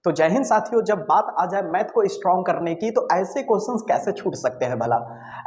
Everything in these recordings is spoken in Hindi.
तो जय हिंद साथियों, जब बात आ जाए मैथ को स्ट्रॉन्ग करने की तो ऐसे क्वेश्चंस कैसे छूट सकते हैं भला।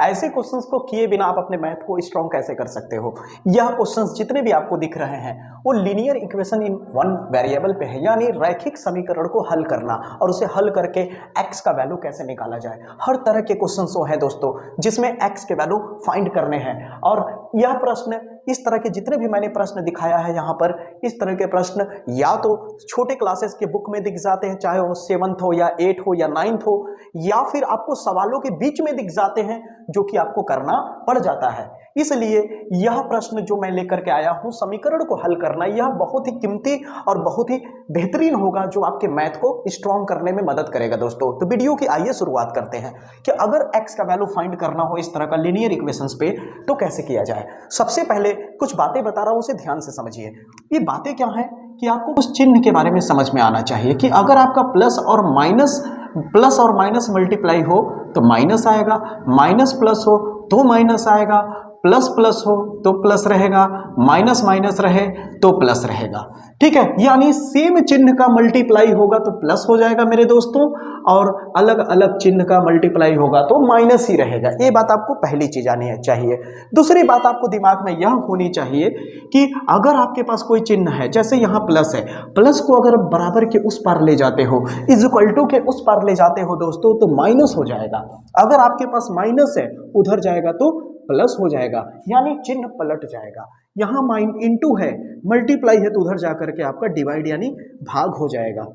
ऐसे क्वेश्चंस को किए बिना आप अपने मैथ को स्ट्रॉन्ग कैसे कर सकते हो। यह क्वेश्चंस जितने भी आपको दिख रहे हैं वो linear equation in one variable पे है, यानी रैखिक समीकरण को हल करना और उसे हल करके एक्स का वैल्यू कैसे निकाला जाए। हर तरह के क्वेश्चंस वो हैं दोस्तों जिसमें एक्स के वैल्यू फाइंड करने हैं। और यह प्रश्न, इस तरह के जितने भी मैंने प्रश्न दिखाया है यहाँ पर, इस तरह के प्रश्न या तो छोटे क्लासेस के बुक में दिख जाते हैं, चाहे वो 7th हो या 8th हो या 9th हो, या फिर आपको सवालों के बीच में दिख जाते हैं जो कि आपको करना पड़ जाता है। इसलिए यह प्रश्न जो मैं लेकर के आया हूं, समीकरण को हल करना, यह बहुत ही कीमती और बहुत ही बेहतरीन होगा जो आपके मैथ को स्ट्रॉन्ग करने में मदद करेगा दोस्तों। तो वीडियो की आइए शुरुआत करते हैं कि अगर एक्स का वैल्यू फाइंड करना हो इस तरह का लीनियर इक्वेशंस पे तो कैसे किया जाए। सबसे पहले कुछ बातें बता रहा हूं, उसे ध्यान से समझिए। ये बातें क्या है कि आपको उस चिन्ह के बारे में समझ में आना चाहिए कि अगर आपका प्लस और माइनस मल्टीप्लाई हो तो माइनस आएगा, माइनस प्लस हो तो माइनस आएगा, प्लस प्लस हो तो प्लस रहेगा, माइनस माइनस रहे तो प्लस रहेगा। ठीक है, यानी सेम चिन्ह का मल्टीप्लाई होगा तो प्लस हो जाएगा मेरे दोस्तों, और अलग अलग चिन्ह का मल्टीप्लाई होगा तो माइनस ही रहेगा। ये बात आपको पहली चीज आनी चाहिए। दूसरी बात आपको दिमाग में यह होनी चाहिए कि अगर आपके पास कोई चिन्ह है, जैसे यहाँ प्लस है, प्लस को अगर बराबर के उस पार ले जाते हो, इज इक्वल टू के उस पार ले जाते हो दोस्तों तो माइनस हो जाएगा। अगर आपके पास माइनस है उधर जाएगा तो प्लस हो जाएगा, यानी चिन्ह पलट जाएगा। यहां इनटू है, मल्टीप्लाई है तो उधर जाकर के आपका डिवाइड यानी भाग हो जाएगा।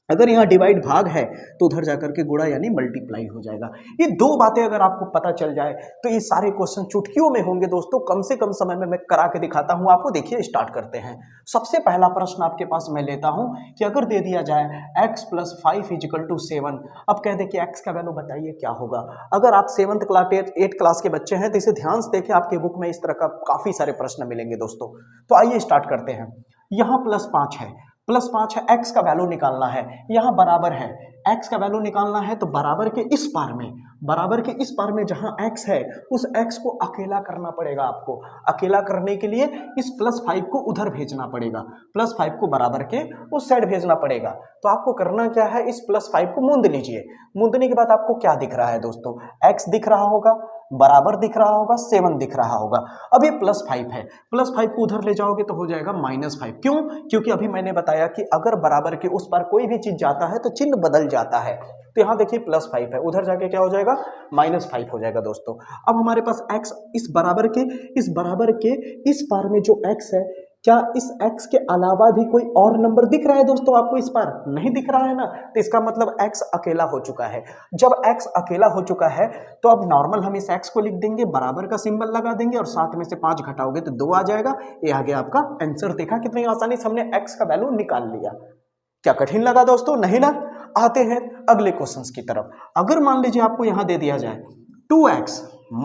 अगर यहाँ डिवाइड भाग है तो उधर जाकर के गुणा यानी मल्टीप्लाई हो जाएगा। ये दो बातें अगर आपको पता चल जाए तो ये सारे क्वेश्चन चुटकियों में होंगे दोस्तों। कम से कम समय में मैं करा के दिखाता हूं आपको। देखिए, स्टार्ट करते हैं। सबसे पहला प्रश्न आपके पास मैं लेता हूं कि अगर दे दिया जाए x + 5 = 7, अब कह दे कि x का वैल्यू बताइए क्या होगा। अगर आप 7th क्लास 8th क्लास के बच्चे हैं तो इसे ध्यान से देखें, आपके बुक में इस तरह का काफी सारे प्रश्न मिलेंगे दोस्तों। तो आइए स्टार्ट करते हैं। यहाँ +5 है, +5 है, x का वैल्यू निकालना है। यहाँ बराबर है, x का वैल्यू निकालना है तो बराबर के इस पार में जहां x है उस x को अकेला करना पड़ेगा आपको। अकेला करने के लिए इस +5 को उधर भेजना पड़ेगा, +5 को बराबर के उस साइड भेजना पड़ेगा। तो आपको करना क्या है, इस +5 को मूंद लीजिए। मूंदने के बाद आपको क्या दिख रहा है दोस्तों, x दिख रहा होगा, बराबर दिख रहा होगा, 7 दिख रहा होगा। अब ये +5 है, +5 को उधर ले जाओगे तो हो जाएगा -5। क्यों? क्योंकि अभी मैंने बताया कि अगर बराबर के उस पार कोई भी चीज जाता है तो चिन्ह बदल जाता है। तो यहाँ देखिए +5 है, उधर जाके क्या हो जाएगा, -5 हो जाएगा दोस्तों। अब हमारे पास x इस बराबर के इस पार में जो x है, क्या इस x के अलावा भी कोई और नंबर दिख रहा है दोस्तों आपको इस पार? नहीं दिख रहा है ना, तो इसका मतलब x अकेला हो चुका है। जब x अकेला हो चुका है तो अब नॉर्मल हम इस x को लिख देंगे, बराबर का सिंबल लगा देंगे और 7 में से 5 घटाओगे तो 2 आ जाएगा। ये आ गया आपका आंसर। देखा कितनी आसानी से हमने x का वैल्यू निकाल लिया। क्या कठिन लगा दोस्तों? नहीं ना। आते हैं अगले क्वेश्चंस की तरफ। अगर मान लीजिए आपको यहां दे दिया जाए 2x -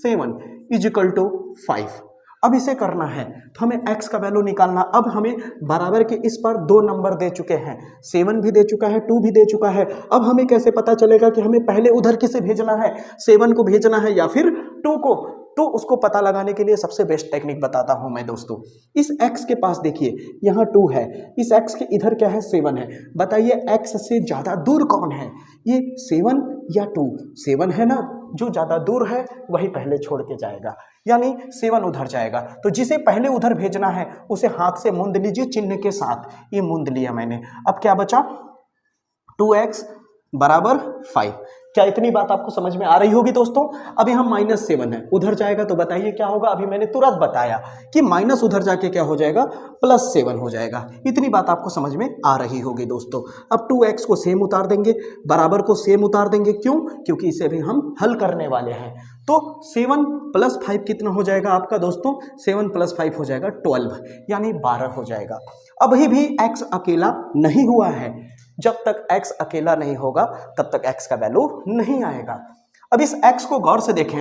7 = 5। अब इसे करना है तो हमें x का वैल्यू निकालना। अब हमें बराबर के इस पर 2 नंबर दे चुके हैं, 7 भी दे चुका है, 2 भी दे चुका है। अब हमें कैसे पता चलेगा कि हमें पहले उधर किसे भेजना है, 7 को भेजना है या फिर 2 को? तो उसको पता लगाने के लिए सबसे बेस्ट टेक्निक बताता हूं मैं दोस्तों। इस x के पास देखिए यहाँ 2 है, इस x के इधर क्या है, 7 है। बताइए x से ज्यादा दूर कौन है, ये 7 या 2? 7 है ना, जो ज्यादा दूर है वही पहले छोड़ के जाएगा, यानी 7 उधर जाएगा। तो जिसे पहले उधर भेजना है उसे हाथ से मूंद लीजिए चिन्ह के साथ। ये मूंद लिया मैंने। अब क्या बचा, 2x = 5। क्या इतनी बात आपको समझ में आ रही होगी दोस्तों? अब यहाँ -7 है, उधर जाएगा तो बताइए क्या होगा। अभी मैंने तुरंत बताया कि माइनस उधर जाके क्या हो जाएगा, +7 हो जाएगा। इतनी बात आपको समझ में आ रही होगी दोस्तों। अब 2x को सेम उतार देंगे, बराबर को सेम उतार देंगे। क्यों? क्योंकि इसे भी हम हल करने वाले हैं। तो 7 + 5 कितना हो जाएगा आपका दोस्तों, 7 + 5 हो जाएगा 12, यानी 12 हो जाएगा। अभी भी x अकेला नहीं हुआ है। जब तक x अकेला नहीं होगा तब तक x का वैल्यू नहीं आएगा। अब इस x को गौर से देखें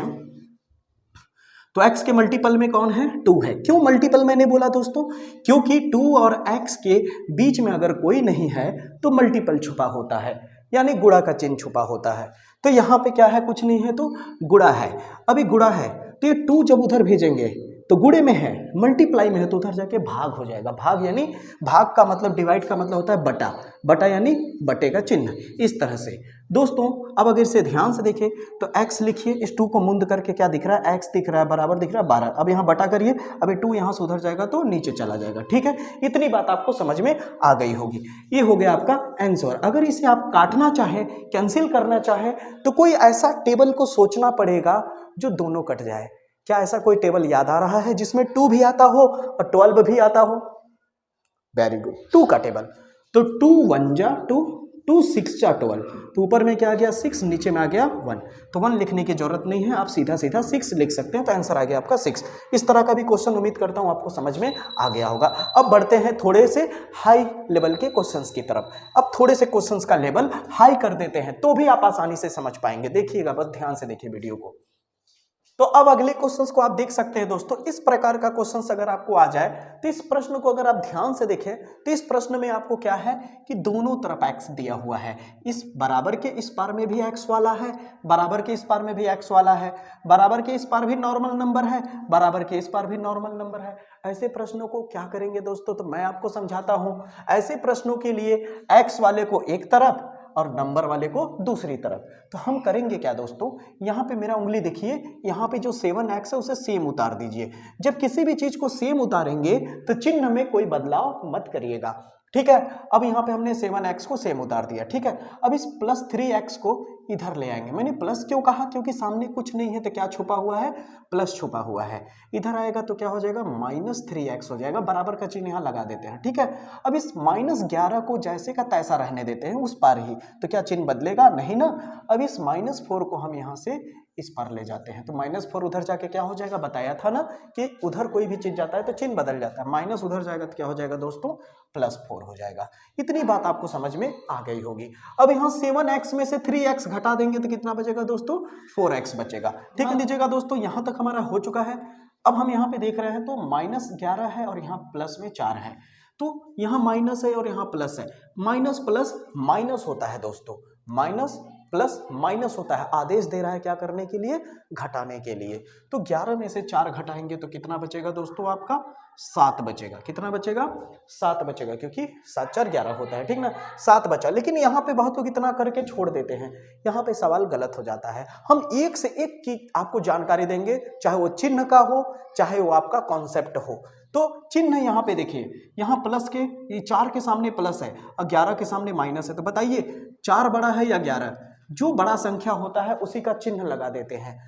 तो x के मल्टीपल में कौन है, 2 है। क्यों मल्टीपल मैंने बोला दोस्तों? क्योंकि 2 और x के बीच में अगर कोई नहीं है तो मल्टीपल छुपा होता है, यानी गुणा का चिन्ह छुपा होता है। तो यहाँ पे क्या है, कुछ नहीं है तो गुणा है। अभी गुणा है तो ये 2 जब उधर भेजेंगे तो गुणे में है, मल्टीप्लाई में है तो उधर जाके भाग हो जाएगा। भाग यानी भाग का मतलब, डिवाइड का मतलब होता है बटा, बटा यानी बटे का चिन्ह, इस तरह से। दोस्तों अब अगर इसे ध्यान से देखें तो x लिखिए, इस 2 को मुंद करके क्या दिख रहा है, x दिख रहा है, बराबर दिख रहा है 12। अब यहाँ बटा करिए, अब ये 2 यहाँ से उधर जाएगा तो नीचे चला जाएगा। ठीक है, इतनी बात आपको समझ में आ गई होगी। ये हो गया आपका आंसर। अगर इसे आप काटना चाहें, कैंसिल करना चाहें, तो कोई ऐसा टेबल को सोचना पड़ेगा जो दोनों कट जाए। क्या ऐसा कोई टेबल याद आ रहा है जिसमें 2 भी आता हो और 12 भी आता हो? वेरी गुड, 2 का टेबल। तो 2 1 जा 2, 2 6 जा 12, तो ऊपर में क्या आ गया 6, नीचे में आ गया 1। तो 1 लिखने की जरूरत नहीं है, आप सीधा सीधा 6 लिख सकते हैं, तो आंसर आ गया आपका 6। इस तरह का भी क्वेश्चन उम्मीद करता हूं आपको समझ में आ गया होगा। अब बढ़ते हैं थोड़े से हाई लेवल के क्वेश्चंस की तरफ। अब थोड़े से क्वेश्चंस का लेवल हाई कर देते हैं तो भी आप आसानी से समझ पाएंगे। देखिएगा, बस ध्यान से देखिए वीडियो को। तो अब अगले क्वेश्चंस को आप देख सकते हैं दोस्तों। इस प्रकार का क्वेश्चंस अगर आपको आ जाए तो इस प्रश्न को अगर आप ध्यान से देखें तो इस प्रश्न में आपको क्या है कि दोनों तरफ x दिया हुआ है। इस बराबर के इस पार में भी x वाला है, बराबर के इस पार में भी x वाला है, बराबर के इस पार भी नॉर्मल नंबर है, बराबर के इस पार भी नॉर्मल नंबर है। ऐसे प्रश्नों को क्या करेंगे दोस्तों, तो मैं आपको समझाता हूं। ऐसे प्रश्नों के लिए x वाले को एक तरफ और नंबर वाले को दूसरी तरफ। तो हम करेंगे क्या दोस्तों, यहाँ पे मेरा उंगली देखिए, यहाँ पे जो 7x है उसे सेम उतार दीजिए। जब किसी भी चीज को सेम उतारेंगे तो चिन्ह में कोई बदलाव मत करिएगा। ठीक है, अब यहाँ पे हमने 7x को सेम उतार दिया। ठीक है, अब इस प्लस 3x को इधर ले आएंगे। मैंने प्लस क्यों कहा, क्योंकि सामने कुछ नहीं है तो क्या छुपा हुआ है, प्लस छुपा हुआ है। इधर आएगा तो क्या हो जाएगा, -3x हो जाएगा। बराबर का चिन्ह यहाँ लगा देते हैं। ठीक है, अब इस -11 को जैसे का तैसा रहने देते हैं उस पार ही, तो क्या चिन्ह बदलेगा, नहीं ना। अब इस -4 को हम यहाँ से इस पर ले जाते हैं, तो -4 उधर जाके क्या हो जाएगा, बताया था ना कि उधर कोई भी चीज जाता है तो चिन्ह बदल जाता है। माइनस उधर जाएगा तो क्या हो जाएगा दोस्तों, +4 हो जाएगा। इतनी बात आपको समझ में आ गई होगी। अब यहाँ 7x में से 3x घटा देंगे तो कितना बचेगा दोस्तों, 4x बचेगा। ठीक है दीजिएगा दोस्तों, यहाँ तक हमारा हो चुका है। अब हम यहाँ पे देख रहे हैं तो -11 है और यहाँ प्लस में 4 है, तो यहाँ माइनस है और यहाँ प्लस है। माइनस प्लस माइनस होता है दोस्तों, माइनस प्लस माइनस होता है। आदेश दे रहा है क्या करने के लिए, घटाने के लिए। तो 11 में से 4 घटाएंगे तो कितना बचेगा दोस्तों, आपका 7 बचेगा। कितना बचेगा, 7 बचेगा, क्योंकि 7 4 11 होता है। ठीक ना, 7 बचा। लेकिन यहाँ पे बहुत लोग इतना करके छोड़ देते हैं, यहाँ पे सवाल गलत हो जाता है। हम एक से एक की आपको जानकारी देंगे, चाहे वो चिन्ह का हो, चाहे वो आपका कॉन्सेप्ट हो। तो चिन्ह यहाँ पे देखिए, यहाँ प्लस के, ये 4 के सामने प्लस है और 11 के सामने माइनस है। तो बताइए 4 बड़ा है या 11, जो बड़ा संख्या होता है उसी का चिन्ह लगा देते हैं।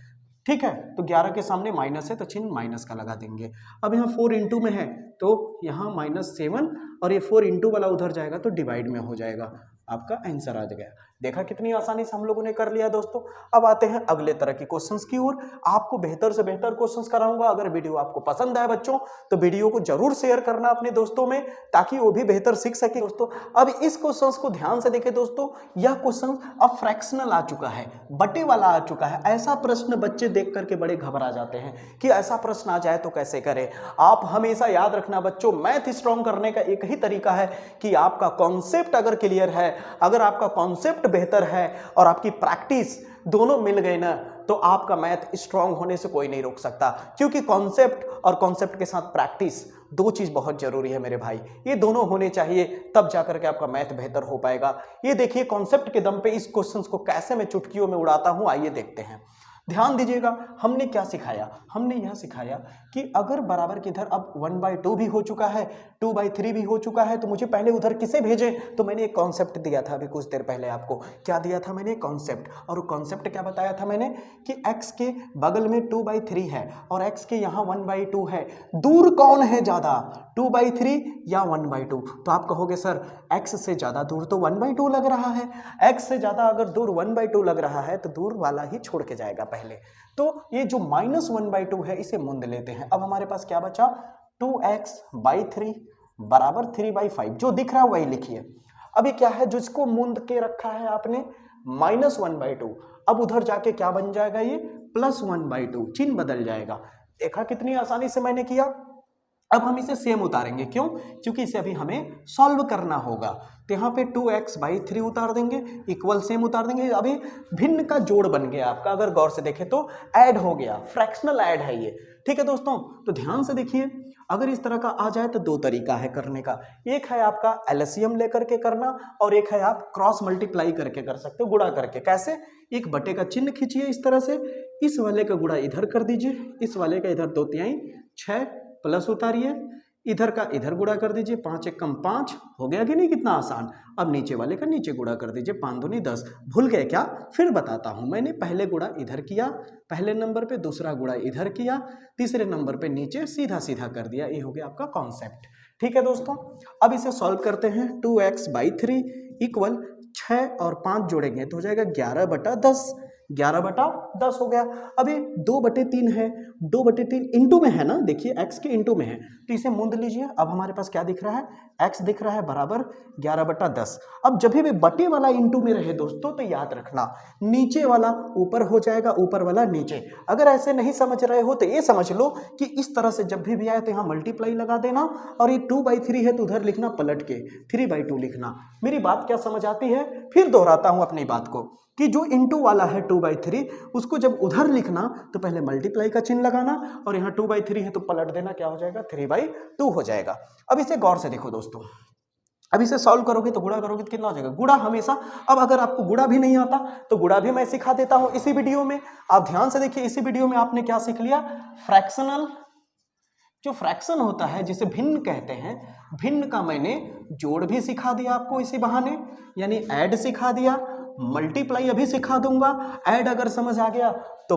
ठीक है, तो 11 के सामने माइनस है तो चिन्ह माइनस का लगा देंगे। अब यहाँ 4 इंटू में है तो यहाँ -7 और ये 4 इंटू वाला उधर जाएगा तो डिवाइड में हो जाएगा। आपका आंसर आ गया। देखा कितनी आसानी से हम लोगों ने कर लिया दोस्तों। अब आते हैं अगले तरह के क्वेश्चंस की ओर। आपको बेहतर से बेहतर क्वेश्चंस कराऊंगा। अगर वीडियो आपको पसंद आए बच्चों तो वीडियो को जरूर शेयर करना अपने दोस्तों में, ताकि वो भी बेहतर सीख सके दोस्तों। अब इस क्वेश्चंस को ध्यान से देखें दोस्तों, यह क्वेश्चन अब फ्रैक्शनल आ चुका है, बटे वाला आ चुका है। ऐसा प्रश्न बच्चे देख करके बड़े घबरा जाते हैं कि ऐसा प्रश्न आ जाए तो कैसे करें। आप हमेशा याद रखना बच्चों, मैथ स्ट्रॉन्ग करने का एक ही तरीका है कि आपका कॉन्सेप्ट अगर क्लियर है, अगर आपका कॉन्सेप्ट बेहतर है और आपकी प्रैक्टिस दोनों मिल गए ना, तो आपका मैथ स्ट्रांग होने से कोई नहीं रोक सकता। क्योंकि कॉन्सेप्ट और कॉन्सेप्ट के साथ प्रैक्टिस, दो चीज बहुत जरूरी है मेरे भाई। ये दोनों होने चाहिए, तब जाकर के आपका मैथ बेहतर हो पाएगा। ये देखिए कॉन्सेप्ट के दम पे इस क्वेश्चंस को कैसे मैं चुटकियों में उड़ाता हूं, आइए देखते हैं। ध्यान दीजिएगा, हमने क्या सिखाया, हमने यह सिखाया कि अगर बराबर के इधर अब 1/2 भी हो चुका है, 2/3 भी हो चुका है, तो मुझे पहले उधर किसे भेजें। तो मैंने एक कॉन्सेप्ट दिया था अभी कुछ देर पहले आपको। क्या दिया था मैंने, कॉन्सेप्ट। और कॉन्सेप्ट क्या बताया था मैंने कि x के बगल में 2/3 है और x के यहाँ 1/2 है। दूर कौन है ज्यादा, 2/3 या 1/2। तो आप कहोगे सर x से ज्यादा दूर तो 1/2 लग रहा है। x से ज्यादा अगर दूर 1/2 लग रहा है तो दूर वाला ही छोड़ के जाएगा पहले। तो ये जो -1/2 है इसे मुंद लेते हैं। अब हमारे पास क्या बचा, 2x/3 बराबर 3/5। जो दिख रहा है वही लिखिए। अभी क्या है, जिसको मुंद के रखा है आपने -1/2, अब उधर जाके क्या बन जाएगा, ये +1/2, चिन्ह बदल जाएगा। देखा कितनी आसानी से मैंने किया। अब हम इसे सेम उतारेंगे, क्यों? क्योंकि इसे अभी हमें सॉल्व करना होगा। तो यहाँ पे 2x/3 उतार देंगे, इक्वल सेम उतार देंगे। अभी भिन्न का जोड़ बन गया आपका, अगर गौर से देखें तो ऐड हो गया, फ्रैक्शनल ऐड है ये। ठीक है दोस्तों, तो ध्यान से देखिए, अगर इस तरह का आ जाए तो दो तरीका है करने का। एक है आपका एलसीएम लेकर के करना, और एक है आप क्रॉस मल्टीप्लाई करके कर सकते हो, गुणा करके। कैसे? एक बटे का चिन्ह खींचिए इस तरह से, इस वाले का गुणा इधर कर दीजिए, इस वाले का इधर 2/3 6 प्लस उतारिए, इधर का इधर गुणा कर दीजिए, 5 एक कम 5 हो गया कि नहीं, कितना आसान। अब नीचे वाले का नीचे गुणा कर दीजिए, 5 दूनी 10। भूल गए क्या? फिर बताता हूं, मैंने पहले गुणा इधर किया पहले नंबर पे, दूसरा गुणा इधर किया, तीसरे नंबर पे नीचे सीधा सीधा कर दिया। ये हो गया आपका कॉन्सेप्ट। ठीक है दोस्तों, अब इसे सॉल्व करते हैं। 2x/3 इक्वल 6 और 5 जोड़ेंगे तो हो जाएगा 11/10। 11/10 हो गया। अब ये 2/3 है, 2/3 इंटू में है ना, देखिए x के इंटू में है, तो इसे मूंद लीजिए। अब हमारे पास क्या दिख रहा है? x दिख रहा है बराबर 11/10। अब जब भी बटे वाला इंटू में रहे दोस्तों, तो याद रखना नीचे वाला ऊपर हो जाएगा, ऊपर वाला नीचे। अगर ऐसे नहीं समझ रहे हो तो ये समझ लो कि इस तरह से जब भी आए तो यहाँ मल्टीप्लाई लगा देना, और ये 2/3 है तो उधर लिखना पलट के 3/2 लिखना। मेरी बात क्या समझ आती है? फिर दोहराता हूं अपनी बात को, कि जो इंटू वाला है 2/3, उसको जब उधर लिखना तो पहले मल्टीप्लाई का चिन्ह लगाना, और यहाँ 2/3 है तो पलट देना, क्या हो जाएगा? 3/2 हो जाएगा। अब इसे गौर से देखो दोस्तों, अब इसे सॉल्व करोगे तो गुणा करोगे तो कितना हो जाएगा? गुणा हमेशा। अब अगर आपको गुणा भी नहीं आता तो गुणा भी मैं सिखा देता हूं इसी वीडियो में। आप ध्यान से देखिए, इसी वीडियो में आपने क्या सीख लिया? फ्रैक्शनल, जो फ्रैक्शन होता है जिसे भिन्न कहते हैं, भिन्न का मैंने जोड़ भी सिखा दिया आपको इसी बहाने, यानी ऐड सिखा दिया, मल्टीप्लाई अभी सिखा दूंगा। ऐड अगर समझ आ गया तो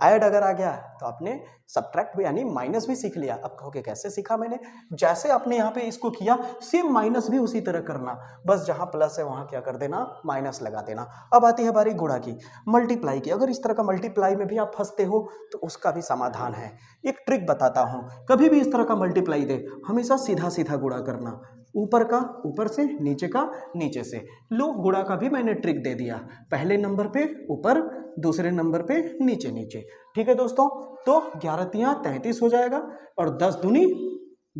ऐड अगर आ गया तो आपने सब्ट्रैक्ट भी यानी माइनस भी सीख लिया। अब कहोगे कैसे सीखा मैंने? जैसे आपने यहाँ पे इसको किया सेम माइनस भी उसी तरह करना, बस जहाँ प्लस है वहाँ क्या कर देना? माइनस लगा देना। अब आती है बारी गुणा की, मल्टीप्लाई की। अगर इस तरह का मल्टीप्लाई में भी आप फंसते हो तो उसका भी समाधान है। एक ट्रिक बताता हूँ, कभी भी इस तरह का मल्टीप्लाई दे हमेशा सीधा सीधा गुणा करना, ऊपर का ऊपर से, नीचे का नीचे से। लो, गुणा का भी मैंने ट्रिक दे दिया, पहले नंबर पे ऊपर, दूसरे नंबर पे नीचे नीचे। ठीक है दोस्तों, तो 11×3 33 हो जाएगा, और 10 दूनी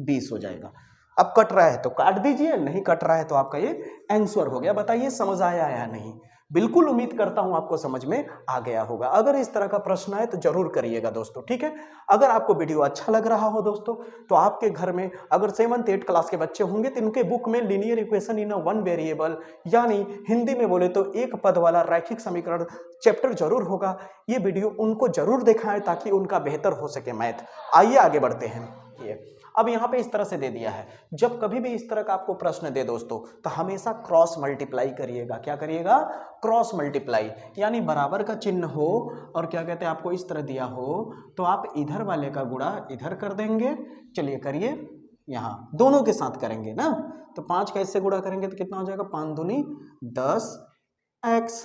20 हो जाएगा। अब कट रहा है तो काट दीजिए, नहीं कट रहा है तो आपका ये आंसर हो गया। बताइए समझ आया या नहीं? बिल्कुल उम्मीद करता हूं आपको समझ में आ गया होगा। अगर इस तरह का प्रश्न है तो जरूर करिएगा दोस्तों, ठीक है। अगर आपको वीडियो अच्छा लग रहा हो दोस्तों, तो आपके घर में अगर 7th 8th क्लास के बच्चे होंगे तो इनके बुक में linear equation in one variable, यानी हिंदी में बोले तो एक पद वाला रैखिक समीकरण चैप्टर जरूर होगा। ये वीडियो उनको जरूर दिखाएं ताकि उनका बेहतर हो सके मैथ। आइए आगे बढ़ते हैं। ये अब यहाँ पे इस तरह से दे दिया है, जब कभी भी इस तरह का आपको प्रश्न दे दोस्तों तो हमेशा क्रॉस मल्टीप्लाई करिएगा। क्या करिएगा? क्रॉस मल्टीप्लाई, यानी बराबर का चिन्ह हो और क्या कहते हैं आपको इस तरह दिया हो तो आप इधर वाले का गुणा इधर कर देंगे। चलिए करिए, यहाँ दोनों के साथ करेंगे ना, तो 5 का इससे गुणा करेंगे तो कितना हो जाएगा? 5 दूनी 10 x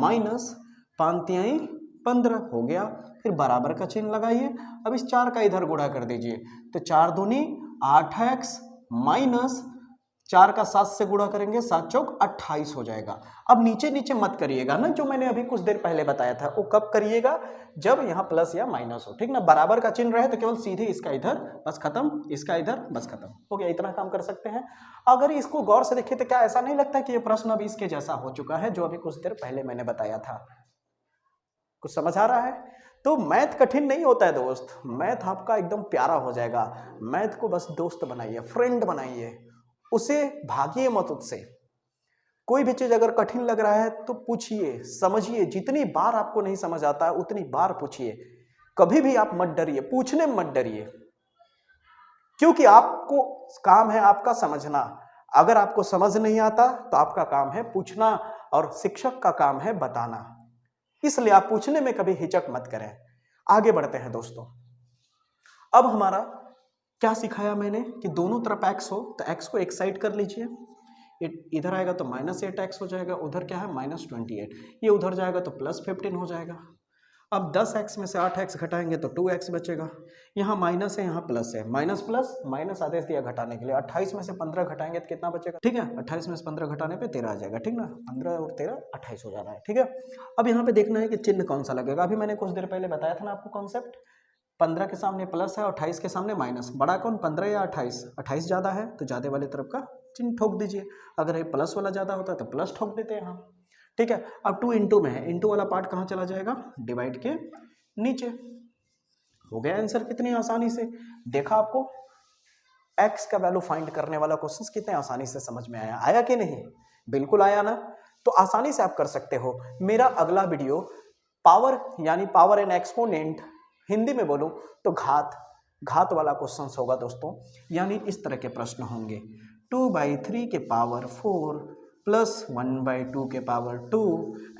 माइनस 5 तिहाई 15 हो गया। फिर बराबर का चिन्ह लगाइए। अब इस 4 का इधर गुणा कर दीजिए तो 4 दूनी 8x माइनस 4 का 7 से गुणा करेंगे, 7 चौक 28 हो जाएगा। अब नीचे नीचे मत करिएगा ना, जो मैंने अभी कुछ देर पहले बताया था वो कब करिएगा? जब यहाँ प्लस या माइनस हो, ठीक ना। बराबर का चिन्ह रहे तो केवल सीधे इसका इधर बस खत्म, इसका इधर बस खत्म हो गया। इतना काम कर सकते हैं। अगर इसको गौर से देखें तो क्या ऐसा नहीं लगता कि ये प्रश्न अभी इसके जैसा हो चुका है जो अभी कुछ देर पहले मैंने बताया था? कुछ समझ आ रहा है? तो मैथ कठिन नहीं होता है दोस्त, मैथ आपका एकदम प्यारा हो जाएगा। मैथ को बस दोस्त बनाइए, फ्रेंड बनाइए, उसे भागिए मत उससे। कोई भी चीज अगर कठिन लग रहा है तो पूछिए, समझिए। जितनी बार आपको नहीं समझ आता है उतनी बार पूछिए। कभी भी आप मत डरिए, पूछने में मत डरिए, क्योंकि आपको काम है आपका समझना। अगर आपको समझ नहीं आता तो आपका काम है पूछना, और शिक्षक का काम है बताना। इसलिए आप पूछने में कभी हिचक मत करें। आगे बढ़ते हैं दोस्तों। अब हमारा क्या सिखाया मैंने कि दोनों तरफ x हो तो x को एक साइड कर लीजिए। इधर आएगा तो -8x हो जाएगा, उधर क्या है -28, ये उधर जाएगा तो +15 हो जाएगा। अब 10x में से 8x घटाएंगे तो 2x बचेगा। यहाँ माइनस है, यहाँ प्लस है, माइनस प्लस माइनस आदेश दिया घटाने के लिए। 28 में से 15 घटाएंगे तो कितना बचेगा? ठीक है, 28 में से 15 घटाने पे 13 आ जाएगा, ठीक ना। 15 और 13 28 हो जाना है, ठीक है। अब यहाँ पे देखना है कि चिन्ह कौन सा लगेगा। अभी मैंने कुछ देर पहले बताया था ना आपको कॉन्सेप्ट, 15 के सामने प्लस है और 28 के सामने माइनस। बड़ा कौन, 15 या 28? 28 ज़्यादा है तो ज़्यादा वाले तरफ का चिन्ह ठोक दीजिए। अगर ये प्लस वाला ज़्यादा होता है तो प्लस ठोक देते हैं हम। ठीक है, अब 2 इंटू में है, इंटू वाला पार्ट कहाँ चला जाएगा, डिवाइड के नीचे। हो गया आंसर कितनी आसानी से। देखा आपको x का वैल्यू फाइंड करने वाला क्वेश्चन कितने आसानी से समझ में आया, आया कि नहीं? बिल्कुल आया ना। तो आसानी से आप कर सकते हो। मेरा अगला वीडियो पावर यानी पावर एंड एक्सपोनेंट, हिंदी में बोलूं तो घात वाला क्वेश्चन होगा दोस्तों। यानी इस तरह के प्रश्न होंगे 2/3 के पावर 4 प्लस 1/2 के पावर 2।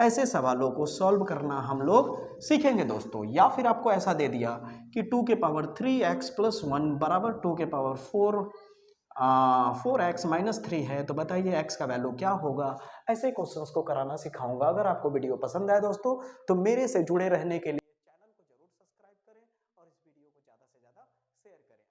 ऐसे सवालों को सॉल्व करना हम लोग सीखेंगे दोस्तों। या फिर आपको ऐसा दे दिया कि 2 के पावर 3x प्लस 1 बराबर 2 के पावर 4x माइनस 3 है, तो बताइए x का वैल्यू क्या होगा। ऐसे क्वेश्चंस को कराना सिखाऊंगा। अगर आपको वीडियो पसंद आए दोस्तों तो मेरे से जुड़े रहने के लिए